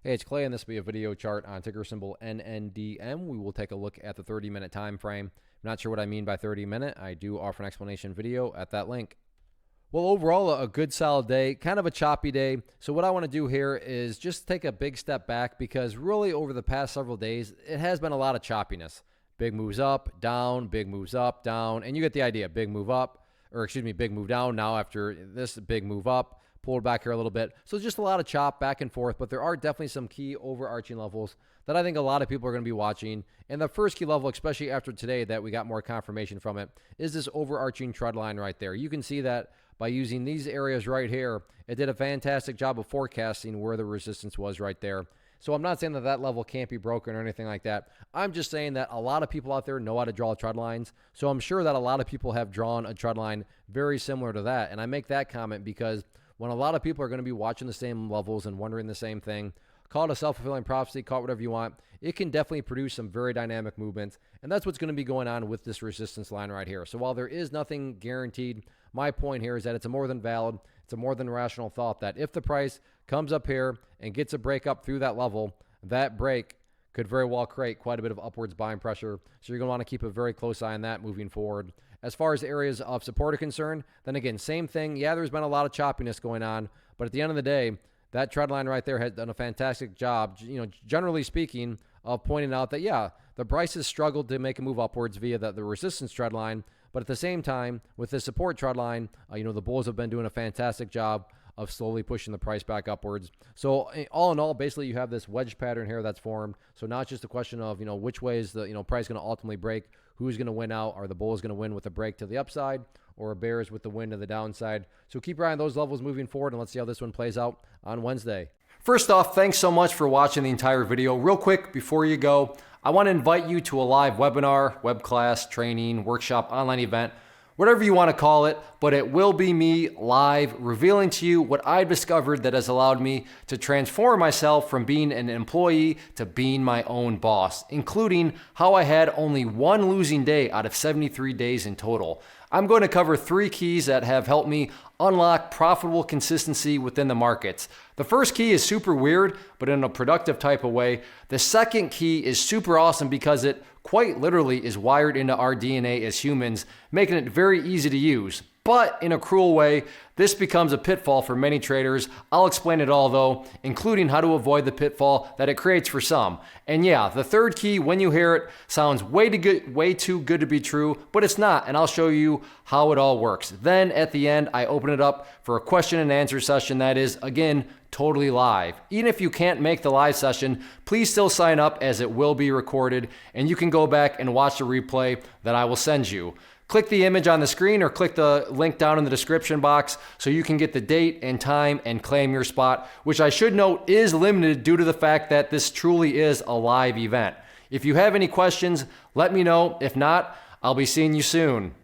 Hey, it's Clay, and this will be a video chart on ticker symbol NNDM. We will take a look at the 30-minute time frame. I'm not sure what I mean by 30-minute. I do offer an explanation video at that link. Well, overall, a good solid day, kind of a choppy day. So what I want to do here is just take a big step back, because really over the past several days, it has been a lot of choppiness. Big moves up, down, big moves up, down, and you get the idea. Big move up, or excuse me, big move down. Now after this, big move up. Pulled back here a little bit. So just a lot of chop back and forth, but there are definitely some key overarching levels that I think a lot of people are going to be watching. And the first key level, especially after today that we got more confirmation from it, is this overarching trend line right there. You can see that by using these areas right here, it did a fantastic job of forecasting where the resistance was right there. So I'm not saying that that level can't be broken or anything like that. I'm just saying that a lot of people out there know how to draw trend lines. So I'm sure that a lot of people have drawn a trend line very similar to that. And I make that comment because when a lot of people are going to be watching the same levels and wondering the same thing, call it a self-fulfilling prophecy, call it whatever you want, it can definitely produce some very dynamic movements, and that's what's going to be going on with this resistance line right here. So while there is nothing guaranteed, my point here is that it's a more than valid, it's a more than rational thought that if the price comes up here and gets a break up through that level, that break could very well create quite a bit of upwards buying pressure. So you're going to want to keep a very close eye on that moving forward. As far as areas of support are concerned, then again, same thing. Yeah, there's been a lot of choppiness going on, but at the end of the day, that trend line right there has done a fantastic job, generally speaking, of pointing out that, yeah, the price has struggled to make a move upwards via the resistance trend line, but at the same time, with the support trend line, the bulls have been doing a fantastic job of slowly pushing the price back upwards. So all in all, basically you have this wedge pattern here that's formed. So not just a question of, which way is the, price going to ultimately break, who's going to win out. Are the bulls going to win with a break to the upside, or bears with the win to the downside? So keep your eye on those levels moving forward, and let's see how this one plays out on Wednesday. First off, thanks so much for watching the entire video. Real quick, before you go, I want to invite you to a live webinar, web class, training, workshop, online event, whatever you want to call it, but it will be me live revealing to you what I've discovered that has allowed me to transform myself from being an employee to being my own boss, including how I had only one losing day out of 73 days in total. I'm going to cover 3 keys that have helped me unlock profitable consistency within the markets. The first key is super weird, but in a productive type of way. The second key is super awesome because it quite literally is wired into our DNA as humans, making it very easy to use. But in a cruel way, this becomes a pitfall for many traders. I'll explain it all though, including how to avoid the pitfall that it creates for some. And yeah, the third key, when you hear it, sounds way too good to be true, but it's not, and I'll show you how it all works. Then at the end, I open it up for a question and answer session that is, again, totally live. Even if you can't make the live session, please still sign up as it will be recorded, and you can go back and watch the replay that I will send you. Click the image on the screen or click the link down in the description box so you can get the date and time and claim your spot, which I should note is limited due to the fact that this truly is a live event. If you have any questions, let me know. If not, I'll be seeing you soon.